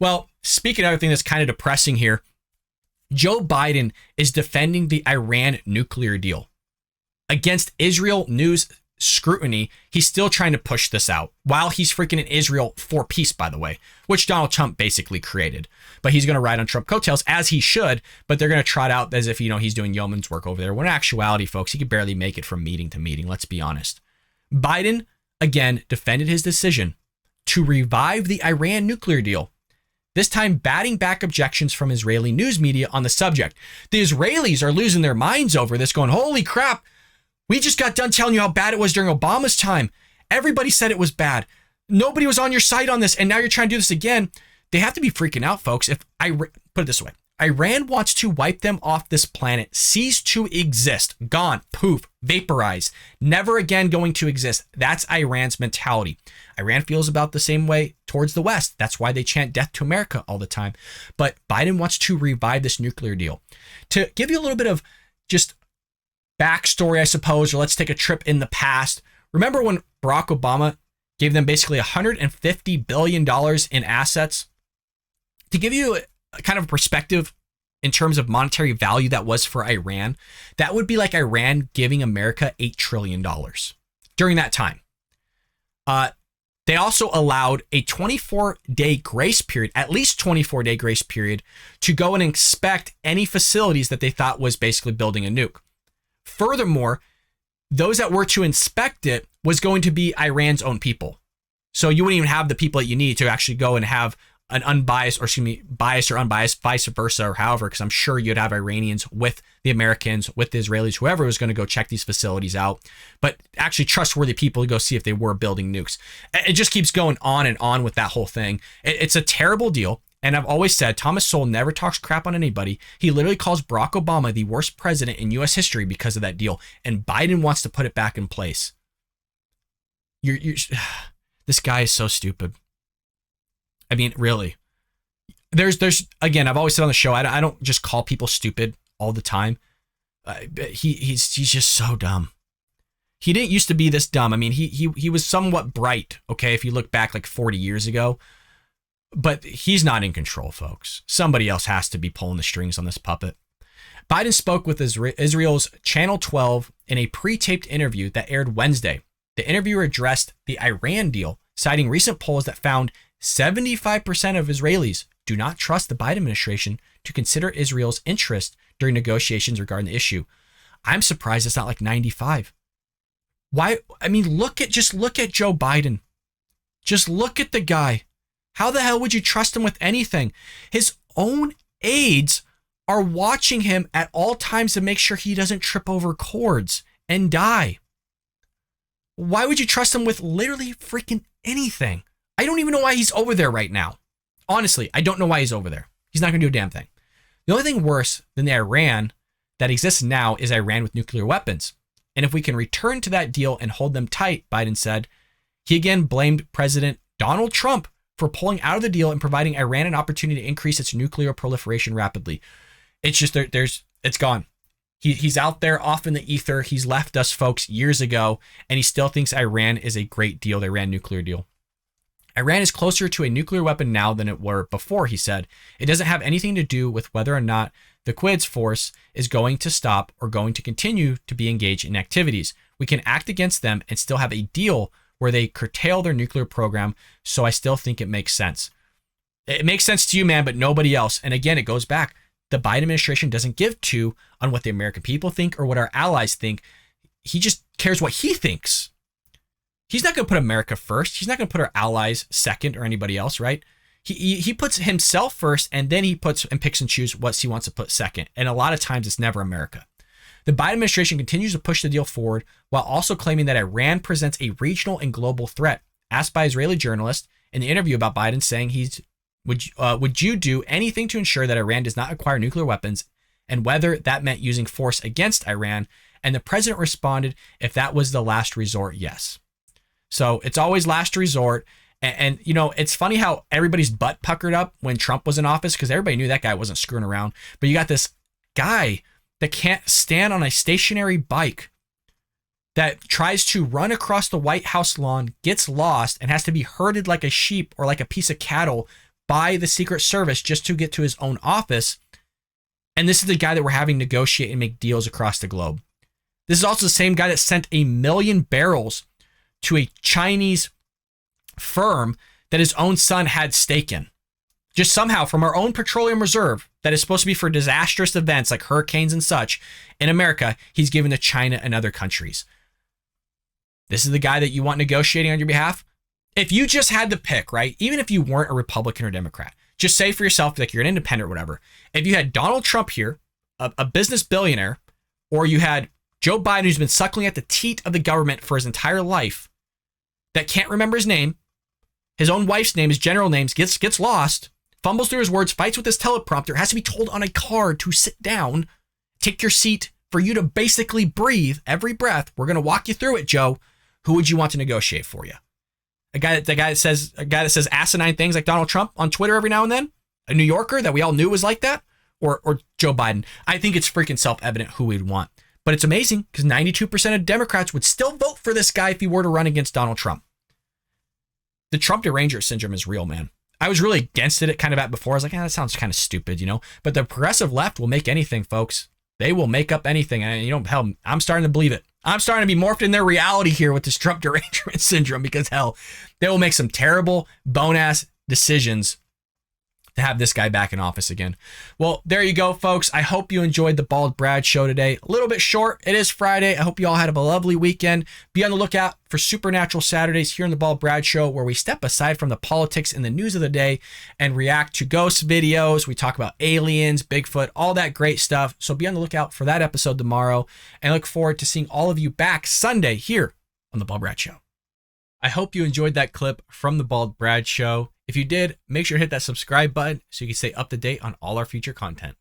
Well, speaking of other thing that's kind of depressing here, Joe Biden is defending the Iran nuclear deal. Against Israel news scrutiny, he's still trying to push this out while he's freaking in Israel for peace, by the way, which Donald Trump basically created. But he's going to ride on Trump coattails, as he should, but they're going to trot out as if, he's doing yeoman's work over there. When in actuality, folks, he could barely make it from meeting to meeting, let's be honest. Biden, again, defended his decision to revive the Iran nuclear deal, this time batting back objections from Israeli news media on the subject. The Israelis are losing their minds over this, going, holy crap, we just got done telling you how bad it was during Obama's time. Everybody said it was bad. Nobody was on your side on this, and now you're trying to do this again. They have to be freaking out, folks. If put it this way, Iran wants to wipe them off this planet, cease to exist, gone, poof, vaporized, never again going to exist. That's Iran's mentality. Iran feels about the same way towards the West. That's why they chant death to America all the time. But Biden wants to revive this nuclear deal. To give you a little bit of just backstory, I suppose, or let's take a trip in the past. Remember when Barack Obama gave them basically $150 billion in assets? To give you a kind of perspective in terms of monetary value that was for Iran, that would be like Iran giving America $8 trillion during that time. They also allowed a 24-day grace period, at least 24-day grace period, to go and inspect any facilities that they thought was basically building a nuke. Furthermore, those that were to inspect it was going to be Iran's own people. So you wouldn't even have the people that you need to actually go and have an unbiased, or excuse me, biased or unbiased, vice versa, or however, because I'm sure you'd have Iranians with the Americans, with the Israelis, whoever was going to go check these facilities out, but actually trustworthy people to go see if they were building nukes. It just keeps going on and on with that whole thing. It's a terrible deal. And I've always said, Thomas Sowell never talks crap on anybody. He literally calls Barack Obama the worst president in U.S. history because of that deal. And Biden wants to put it back in place. This guy is so stupid. I mean, really. There's again, I've always said on the show, I don't just call people stupid all the time. He's just so dumb. He didn't used to be this dumb. I mean, he was somewhat bright, okay, if you look back like 40 years ago. But he's not in control, folks. Somebody else has to be pulling the strings on this puppet. Biden spoke with Israel's Channel 12 in a pre-taped interview that aired Wednesday. The interviewer addressed the Iran deal, citing recent polls that found 75% of Israelis do not trust the Biden administration to consider Israel's interest during negotiations regarding the issue. I'm surprised it's not like 95. Why? I mean, look at Joe Biden. Just look at the guy. How the hell would you trust him with anything? His own aides are watching him at all times to make sure he doesn't trip over cords and die. Why would you trust him with literally freaking anything? I don't even know why he's over there right now. Honestly, I don't know why he's over there. He's not going to do a damn thing. The only thing worse than the Iran that exists now is Iran with nuclear weapons. And if we can return to that deal and hold them tight, Biden said. He again blamed President Donald Trump for pulling out of the deal and providing Iran an opportunity to increase its nuclear proliferation rapidly. It's just it's gone. He's out there off in the ether. He's left us, folks, years ago, and he still thinks Iran is a great deal, the Iran nuclear deal. Iran is closer to a nuclear weapon now than it were before, he said. It doesn't have anything to do with whether or not the Quds force is going to stop or going to continue to be engaged in activities. We can act against them and still have a deal where they curtail their nuclear program, so I still think it makes sense. It makes sense to you, man, but nobody else. And again, it goes back. The Biden administration doesn't give two on what the American people think or what our allies think. He just cares what he thinks. He's not going to put America first. He's not going to put our allies second or anybody else, right? He puts himself first, and then he puts and picks and chooses what he wants to put second. And a lot of times it's never America. The Biden administration continues to push the deal forward while also claiming that Iran presents a regional and global threat. Asked by Israeli journalists in the interview about Biden saying would you do anything to ensure that Iran does not acquire nuclear weapons, and whether that meant using force against Iran, and the president responded, if that was the last resort, yes. So it's always last resort. And you know, it's funny how everybody's butt puckered up when Trump was in office because everybody knew that guy wasn't screwing around. But you got this guy that can't stand on a stationary bike that tries to run across the White House lawn, gets lost, and has to be herded like a sheep or like a piece of cattle by the Secret Service just to get to his own office. And this is the guy that we're having negotiate and make deals across the globe. This is also the same guy that sent 1 million barrels to a Chinese firm that his own son had stake in. Just somehow from our own petroleum reserve that is supposed to be for disastrous events like hurricanes and such in America, he's given to China and other countries. This is the guy that you want negotiating on your behalf. If you just had to pick, right? Even if you weren't a Republican or Democrat, just say for yourself, like you're an independent or whatever. If you had Donald Trump here, a business billionaire, or you had Joe Biden, who's been suckling at the teat of the government for his entire life, that can't remember his name, his own wife's name, his general names, gets lost, fumbles through his words, fights with his teleprompter, has to be told on a card to sit down, take your seat for you to basically breathe every breath. We're going to walk you through it, Joe. Who would you want to negotiate for you? A guy that says asinine things like Donald Trump on Twitter every now and then? A New Yorker that we all knew was like that? Or Joe Biden? I think it's freaking self-evident who we'd want. But it's amazing because 92% of Democrats would still vote for this guy if he were to run against Donald Trump. The Trump derangement syndrome is real, man. I was really against it kind of at before. I was like, that sounds kind of stupid, you know? But the progressive left will make anything, folks. They will make up anything. And, hell, I'm starting to believe it. I'm starting to be morphed in their reality here with this Trump derangement syndrome because, hell, they will make some terrible, bone-ass decisions to have this guy back in office again. Well, there you go, folks. I hope you enjoyed the Bald Brad show today. A little bit short. It is Friday. I hope you all had a lovely weekend. Be on the lookout for Supernatural Saturdays here on the Bald Brad show, where we step aside from the politics and the news of the day and react to ghost videos. We talk about aliens, Bigfoot, all that great stuff. So be on the lookout for that episode tomorrow, and look forward to seeing all of you back Sunday here on the Bald Brad show. I hope you enjoyed that clip from the Bald Brad show. If you did, make sure to hit that subscribe button so you can stay up to date on all our future content.